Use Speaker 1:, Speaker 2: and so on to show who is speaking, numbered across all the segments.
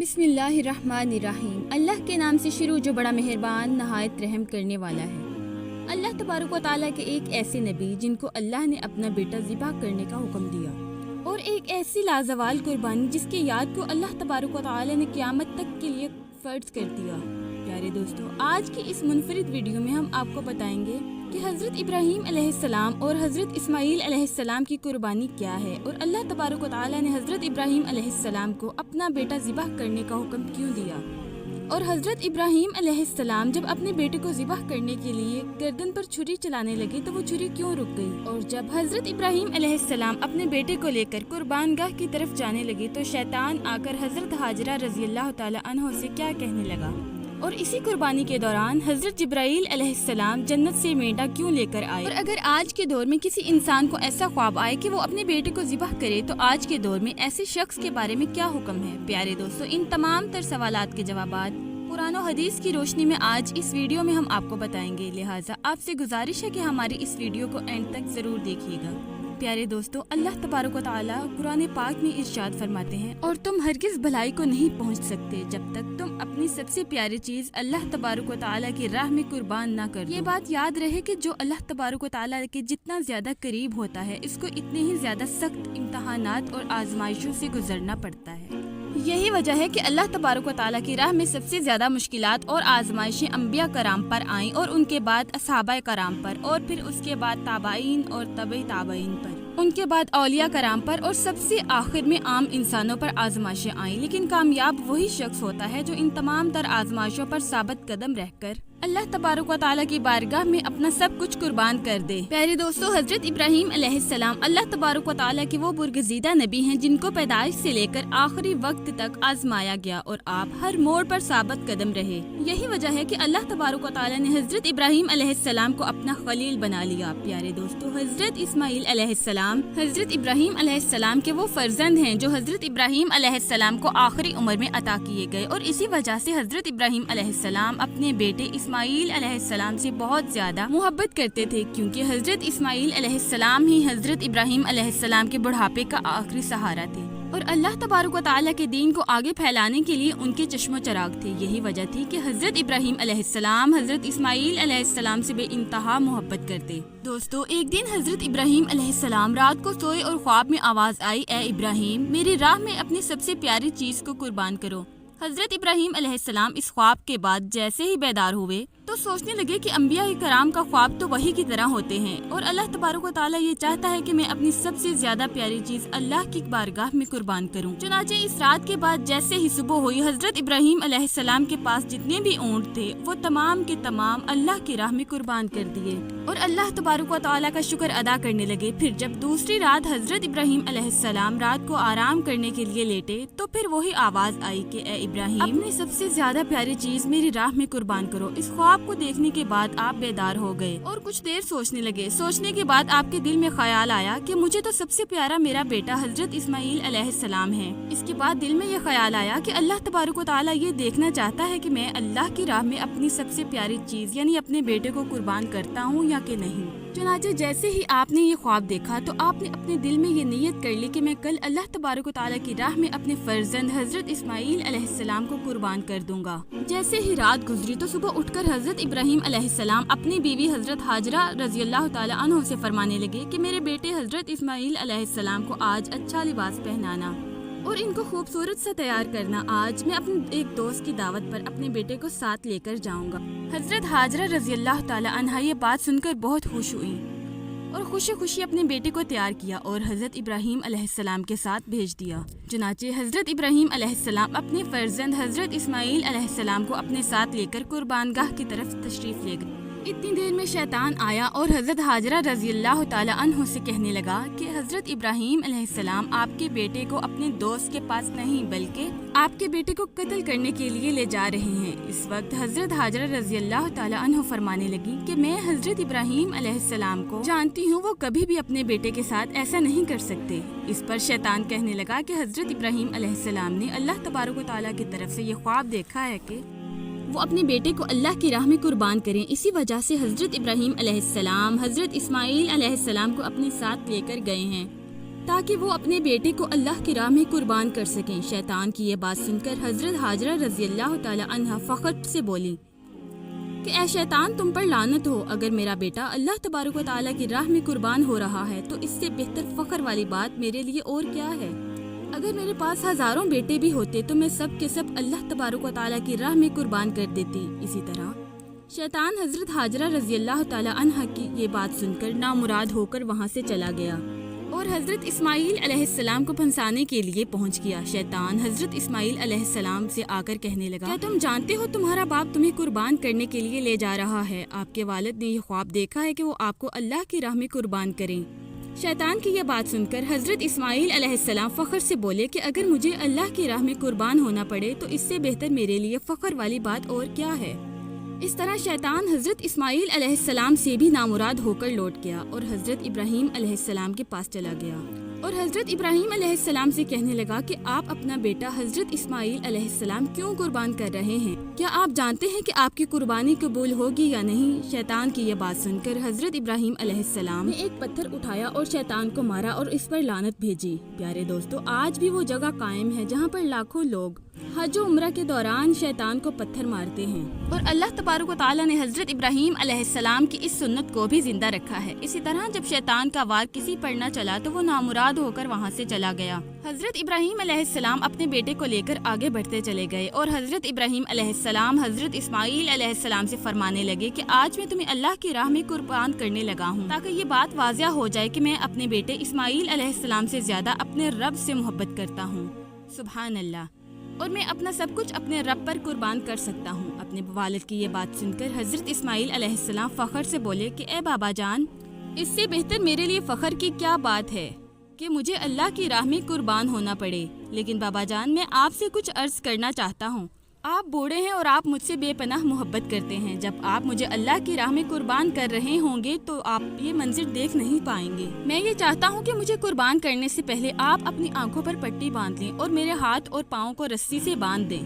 Speaker 1: बिस्मिल्लाहिर्रहमानिर्रहीम। अल्लाह के नाम से शुरू जो बड़ा मेहरबान नहायत रहम करने वाला है। अल्लाह तबारक व तआला के एक ऐसे नबी जिनको अल्लाह ने अपना बेटा ज़िबा करने का हुक्म दिया, और एक ऐसी लाजवाल कुर्बानी जिसकी याद को अल्लाह तबारक व तआला ने क़यामत तक के लिए फ़र्ज कर दिया। प्यारे दोस्तों, आज की इस मुनफरिद वीडियो में हम आपको बताएंगे कि हज़रत इब्राहीम अलैहिस्सलाम और हज़रत इस्माईल अलैहिस्सलाम की कुर्बानी क्या है, और अल्लाह तबारक व तआला ने हज़रत इब्राहीम अलैहिस्सलाम को अपना बेटा ज़िबह करने का हुक्म क्यों दिया, और हज़रत इब्राहीम अलैहिस्सलाम जब अपने बेटे को ज़िबह करने के लिए गर्दन पर छुरी चलाने लगे तो वो छुरी क्यों रुक गई, और जब हज़रत इब्राहीम अलैहिस्सलाम अपने बेटे को लेकर कुर्बानगाह की तरफ जाने लगे तो शैतान आकर हज़रत हाजरा रज़ी अल्लाह तआला अन्हा से क्या कहने लगा, और इसी कुर्बानी के दौरान हज़रत जिब्राईल अलैहिस्सलाम जन्नत से मेंढा क्यों लेकर आए। और अगर आज के दौर में किसी इंसान को ऐसा ख्वाब आए कि वो अपने बेटे को ज़िबह करे तो आज के दौर में ऐसे शख्स के बारे में क्या हुक्म है। प्यारे दोस्तों, इन तमाम तर सवालात के जवाबात कुरान और हदीस की रोशनी में आज इस वीडियो में हम आपको बताएंगे, लिहाजा आपसे गुजारिश है कि हमारी इस वीडियो को एंड तक जरूर देखिएगा। प्यारे दोस्तों, अल्लाह तबारक व तआला कुरान पाक में इरशाद फरमाते हैं, और तुम हरगिज भलाई को नहीं पहुंच सकते जब तक तुम अपनी सबसे प्यारी चीज अल्लाह तबारक व तआला की राह में कुर्बान ना कर दो। ये बात याद रहे कि जो अल्लाह तबारक व तआला के जितना ज्यादा करीब होता है, इसको इतने ही ज्यादा सख्त इम्तहानात और आजमाइशों से गुजरना पड़ता है। यही वजह है कि अल्लाह तबारक व तआला की राह में सबसे ज्यादा मुश्किलात और आजमाइशें अम्बिया कराम पर आईं, और उनके बाद असहाबा कराम पर, और फिर उसके बाद ताबाइन और तबई ताबाइन पर, उनके बाद औलिया कराम पर, और सबसे आखिर में आम इंसानों पर आजमाइशें आईं। लेकिन कामयाब वही शख्स होता है जो इन तमाम तर आजमाइशों पर साबित कदम रहकर अल्लाह तबारक व तआला की बारगाह में अपना सब कुछ कुर्बान कर दे। प्यारे दोस्तों, हज़रत इब्राहीम अलैहिस्सलाम अल्लाह तबारक व तआला के वो बुरगज़ीदा नबी हैं जिनको पैदाइश से लेकर आखिरी वक्त तक आजमाया गया, और आप हर मोड़ पर साबित कदम रहे। यही वजह है कि अल्लाह तबारक व तआला ने हज़रत इब्राहीम अलैहिस्सलाम को अपना खलील बना लिया। प्यारे दोस्तों, हज़रत इस्माईल अलैहिस्सलाम हज़रत इब्राहीम अलैहिस्सलाम के वो फर्जंद हैं जो हज़रत इब्राहीम अलैहिस्सलाम को आखिरी उम्र में अता किए गए, और इसी वजह से हज़रत इब्राहीम अलैहिस्सलाम अपने बेटे इस्माईल अलैहिस्सलाम से बहुत ज्यादा मोहब्बत करते थे, क्योंकि हज़रत इस्माईल अलैहिस्सलाम ही हज़रत इब्राहीम अलैहिस्सलाम के बुढ़ापे का आखिरी सहारा थे, और अल्लाह तबारक व तआला के दीन को आगे फैलाने के लिए उनके चश्मो चराग थे। यही वजह थी कि हज़रत इब्राहीम अलैहिस्सलाम हज़रत इस्माईल अलैहिस्सलाम से बेइंतहा मोहब्बत करते। दोस्तों, एक दिन हज़रत इब्राहीम अलैहिस्सलाम रात को सोए और ख्वाब में आवाज आई, ए इब्राहीम, मेरी राह में अपनी सबसे प्यारी चीज को कुर्बान करो। हज़रत इब्राहीम अलैहिस्सलाम इस ख्वाब के बाद जैसे ही बेदार हुए तो सोचने लगे कि अंबिया कराम का ख्वाब तो वही की तरह होते हैं, और अल्लाह तबारक व तआला ये चाहता है कि मैं अपनी सबसे ज्यादा प्यारी चीज अल्लाह की बारगाह में कुर्बान करूं। चुनाचे इस रात के बाद जैसे ही सुबह हुई, हज़रत इब्राहीम अलैहिस्सलाम के पास जितने भी ऊँट थे वो तमाम के तमाम अल्लाह की राह में कुर्बान कर दिए, और अल्लाह तबारक व तआला का शुक्र अदा करने लगे। फिर जब दूसरी रात हज़रत इब्राहीम अलैहिस्सलाम रात को आराम करने के लिए लेटे तो फिर वही आवाज आई कि ए इब्राहीम, अपनी सबसे ज्यादा प्यारी चीज मेरी राह में कुर्बान करो। इस ख्वाब को देखने के बाद आप बेदार हो गए और कुछ देर सोचने लगे। सोचने के बाद आपके दिल में ख्याल आया कि मुझे तो सबसे प्यारा मेरा बेटा हज़रत इस्माईल अलैहिस्सलाम है। इसके बाद दिल में ये ख्याल आया कि अल्लाह तबारक व तआला ये देखना चाहता है कि मैं अल्लाह की राह में अपनी सबसे प्यारी चीज यानी अपने बेटे को कुर्बान करता हूँ या कि नहीं। चुनाचे जैसे ही आपने ये ख्वाब देखा तो आपने अपने दिल में ये नीयत कर ली कि मैं कल अल्लाह तबारक व तआला की राह में अपने फर्जंद हज़रत इस्माईल अलैहिस्सलाम को कुर्बान कर दूंगा। जैसे ही रात गुजरी तो सुबह उठकर हज़रत इब्राहीम अलैहिस्सलाम अपनी बीवी हज़रत हाजरा रज़ी अल्लाह तआला अन्हा से फरमाने लगे कि मेरे बेटे हज़रत इस्माईल अलैहिस्सलाम को आज अच्छा लिबास पहनाना और इनको खूबसूरत सा तैयार करना। आज मैं अपने एक दोस्त की दावत पर अपने बेटे को साथ लेकर जाऊंगा। हज़रत हाजरा रज़ी अल्लाह तआला अन्हा ये बात सुनकर बहुत खुश हुई और खुशी खुशी अपने बेटे को तैयार किया और हज़रत इब्राहीम अलैहिस्सलाम के साथ भेज दिया। चुनाचे हज़रत इब्राहीम अलैहिस्सलाम अपने फर्जंद हज़रत इस्माईल अलैहिस्सलाम को अपने साथ लेकर कुर्बानगाह की तरफ तशरीफ ले गए। इतनी देर में शैतान आया और हज़रत हाजरा रज़ी अल्लाह तआला अन्हा से कहने लगा कि हज़रत इब्राहीम अलैहिस्सलाम आपके बेटे को अपने दोस्त के पास नहीं बल्कि आपके बेटे को कत्ल करने के लिए ले जा रहे हैं। इस वक्त हज़रत हाजरा रज़ी अल्लाह तआला अन्हा फरमाने लगी कि मैं हज़रत इब्राहीम अलैहिस्सलाम को जानती हूँ, वो कभी भी अपने बेटे के साथ ऐसा नहीं कर सकते। इस पर शैतान कहने लगा कि हज़रत इब्राहीम अलैहिस्सलाम ने अल्लाह तबारक व तआला की तरफ से ये ख्वाब देखा है कि वो अपने बेटे को अल्लाह की राह में कुर्बान करें। इसी वजह से हज़रत इब्राहीम अलैहिस्सलाम हज़रत इस्माईल अलैहिस्सलाम को अपने साथ लेकर गए हैं। تاکہ وہ اپنے بیٹے کو اللہ کی راہ میں قربان کر سکیں۔ شیطان کی یہ بات سن کر حضرت ہاجرہ رضی اللہ تعالی عنہا فخر سے بولی کہ اے شیطان، تم پر لعنت ہو، اگر میرا بیٹا اللہ تبارک و تعالیٰ کی راہ میں قربان ہو رہا ہے تو اس سے بہتر فخر والی بات میرے لیے اور کیا ہے؟ اگر میرے پاس ہزاروں بیٹے بھی ہوتے تو میں سب کے سب اللہ تبارک و تعالیٰ کی راہ میں قربان کر دیتی۔ اسی طرح شیطان حضرت ہاجرہ رضی اللہ تعالی عنہا کی یہ بات سن کر نامراد ہو کر وہاں سے چلا گیا اور حضرت اسماعیل علیہ السلام کو پھنسانے کے لیے پہنچ گیا۔ شیطان حضرت اسماعیل علیہ السلام سے آ کر کہنے لگا، کیا تم جانتے ہو تمہارا باپ تمہیں قربان کرنے کے لیے لے جا رہا ہے؟ آپ کے والد نے یہ خواب دیکھا ہے کہ وہ آپ کو اللہ کی راہ میں قربان کریں۔ شیطان کی یہ بات سن کر حضرت اسماعیل علیہ السلام فخر سے بولے کہ اگر مجھے اللہ کی راہ میں قربان ہونا پڑے تو اس سے بہتر میرے لیے فخر والی بات اور کیا ہے؟ اس طرح شیطان حضرت اسماعیل علیہ السلام سے بھی نامراد ہو کر لوٹ گیا اور حضرت ابراہیم علیہ السلام کے پاس چلا گیا اور حضرت ابراہیم علیہ السلام سے کہنے لگا کہ آپ اپنا بیٹا حضرت اسماعیل علیہ السلام کیوں قربان کر رہے ہیں؟ کیا آپ جانتے ہیں کہ آپ کی قربانی قبول ہوگی یا نہیں؟ شیطان کی یہ بات سن کر حضرت ابراہیم علیہ السلام نے ایک پتھر اٹھایا اور شیطان کو مارا اور اس پر لعنت بھیجی۔ پیارے دوستو، آج بھی وہ جگہ قائم ہے جہاں پر لاکھوں لوگ حج و عمرہ کے دوران شیطان کو پتھر مارتے ہیں، اور اللہ تبارک و تعالیٰ نے حضرت ابراہیم علیہ السلام کی اس سنت کو بھی زندہ رکھا ہے۔ اسی طرح جب شیطان کا وار کسی پر نہ چلا تو وہ نامراد ہو کر وہاں سے چلا گیا۔ حضرت ابراہیم علیہ السلام اپنے بیٹے کو لے کر آگے بڑھتے چلے گئے اور حضرت ابراہیم علیہ السلام حضرت اسماعیل علیہ السلام سے فرمانے لگے کہ آج میں تمہیں اللہ کی راہ میں قربان کرنے لگا ہوں، تاکہ یہ بات واضح ہو جائے کہ میں اپنے بیٹے اسماعیل علیہ السلام سے زیادہ اپنے رب سے محبت کرتا ہوں۔ سبحان اللہ، اور میں اپنا سب کچھ اپنے رب پر قربان کر سکتا ہوں۔ اپنے والد کی یہ بات سن کر حضرت اسماعیل علیہ السلام فخر سے بولے کہ اے بابا جان، اس سے بہتر میرے لیے فخر کی کیا بات ہے کہ مجھے اللہ کی راہ میں قربان ہونا پڑے۔ لیکن بابا جان، میں آپ سے کچھ عرض کرنا چاہتا ہوں۔ آپ بوڑھے ہیں اور آپ مجھ سے بے پناہ محبت کرتے ہیں۔ جب آپ مجھے اللہ کی راہ میں قربان کر رہے ہوں گے تو آپ یہ منظر دیکھ نہیں پائیں گے۔ میں یہ چاہتا ہوں کہ مجھے قربان کرنے سے پہلے آپ اپنی آنکھوں پر پٹی باندھ لیں اور میرے ہاتھ اور پاؤں کو رسی سے باندھ دیں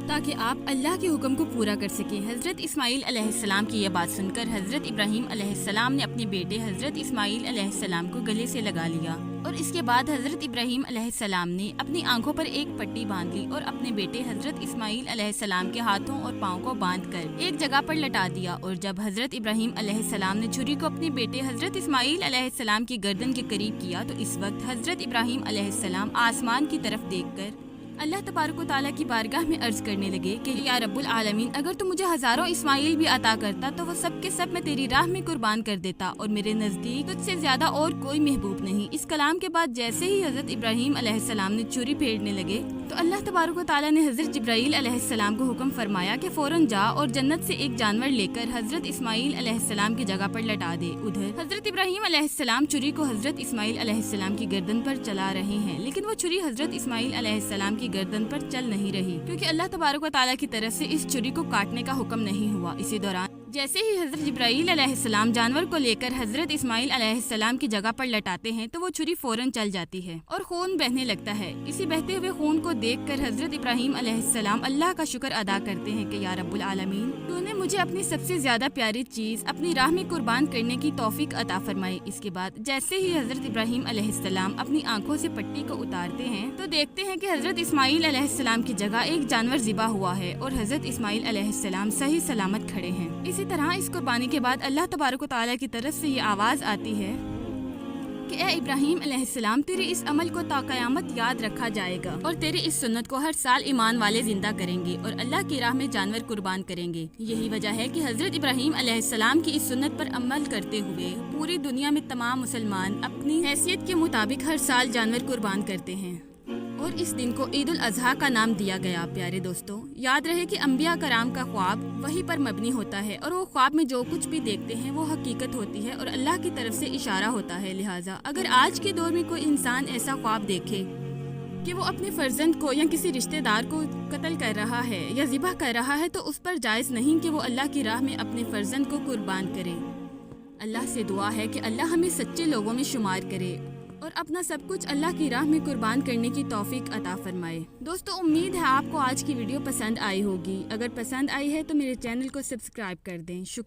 Speaker 1: تاکہ آپ اللہ کے حکم کو پورا کر سکیں۔ حضرت اسماعیل علیہ السلام کی یہ بات سن کر حضرت ابراہیم علیہ السلام نے اپنے بیٹے حضرت اسماعیل علیہ السلام کو گلے سے لگا لیا اور اس کے بعد حضرت ابراہیم علیہ السلام نے اپنی آنکھوں پر ایک پٹی باندھ لی اور اپنے بیٹے حضرت اسماعیل علیہ السلام کے ہاتھوں اور پاؤں کو باندھ کر ایک جگہ پر لٹا دیا، اور جب حضرت ابراہیم علیہ السلام نے چھری کو اپنے بیٹے حضرت اسماعیل علیہ السلام کی گردن کے قریب کیا تو اس وقت حضرت ابراہیم علیہ السلام آسمان کی طرف دیکھ کر اللہ تبارک و تعالیٰ کی بارگاہ میں عرض کرنے لگے کہ یا رب العالمین، اگر تو مجھے ہزاروں اسماعیل بھی عطا کرتا تو وہ سب کے سب میں تیری راہ میں قربان کر دیتا، اور میرے نزدیک تجھ سے زیادہ اور کوئی محبوب نہیں۔ اس کلام کے بعد جیسے ہی حضرت ابراہیم علیہ السلام نے چھری پھیرنے لگے تو اللہ تبارک و تعالیٰ نے حضرت جبرائیل علیہ السلام کو حکم فرمایا کہ فوراً جا اور جنت سے ایک جانور لے کر حضرت اسماعیل علیہ السلام کی جگہ پر لٹا دے۔ ادھر حضرت ابراہیم علیہ السلام چھری کو حضرت اسماعیل علیہ السلام کی گردن پر چلا رہے ہیں، لیکن وہ چھری حضرت اسماعیل علیہ السلام کی گردن پر چل نہیں رہی، کیونکہ اللہ تبارک و تعالیٰ کی طرف سے اس چھری کو کاٹنے کا حکم نہیں ہوا۔ اسی دوران جیسے ہی حضرت جبرائیل علیہ السلام جانور کو لے کر حضرت اسماعیل علیہ السلام کی جگہ پر لٹاتے ہیں تو وہ چھری فوراً چل جاتی ہے اور خون بہنے لگتا ہے۔ اسی بہتے ہوئے خون کو دیکھ کر حضرت ابراہیم علیہ السلام اللہ کا شکر ادا کرتے ہیں کہ یا رب العالمین، تو نے مجھے اپنی سب سے زیادہ پیاری چیز اپنی راہ میں قربان کرنے کی توفیق عطا فرمائی۔ اس کے بعد جیسے ہی حضرت ابراہیم علیہ السلام اپنی آنکھوں سے پٹی کو اتارتے ہیں تو دیکھتے ہیں کہ حضرت اسماعیل علیہ السلام کی جگہ ایک جانور ذبح ہوا ہے اور حضرت اسماعیل علیہ السلام صحیح سلامت کھڑے ہیں۔ اسی طرح اس قربانی کے بعد اللہ تبارک و تعالیٰ کی طرف سے یہ آواز آتی ہے کہ اے ابراہیم علیہ السلام، تیرے اس عمل کو تا قیامت یاد رکھا جائے گا اور تیرے اس سنت کو ہر سال ایمان والے زندہ کریں گے اور اللہ کی راہ میں جانور قربان کریں گے۔ یہی وجہ ہے کہ حضرت ابراہیم علیہ السلام کی اس سنت پر عمل کرتے ہوئے پوری دنیا میں تمام مسلمان اپنی حیثیت کے مطابق ہر سال جانور قربان کرتے ہیں اور اس دن کو عید الاضحیٰ کا نام دیا گیا۔ پیارے دوستوں، یاد رہے کہ انبیاء کرام کا خواب وہی پر مبنی ہوتا ہے اور وہ خواب میں جو کچھ بھی دیکھتے ہیں وہ حقیقت ہوتی ہے اور اللہ کی طرف سے اشارہ ہوتا ہے۔ لہٰذا اگر آج کے دور میں کوئی انسان ایسا خواب دیکھے کہ وہ اپنے فرزند کو یا کسی رشتہ دار کو قتل کر رہا ہے یا ذبح کر رہا ہے تو اس پر جائز نہیں کہ وہ اللہ کی راہ میں اپنے فرزند کو قربان کرے۔ اللہ سے دعا ہے کہ اللہ ہمیں سچے لوگوں میں شمار کرے اور اپنا سب کچھ اللہ کی راہ میں قربان کرنے کی توفیق عطا فرمائے۔ دوستو، امید ہے آپ کو آج کی ویڈیو پسند آئی ہوگی۔ اگر پسند آئی ہے تو میرے چینل کو سبسکرائب کر دیں۔ شکریہ۔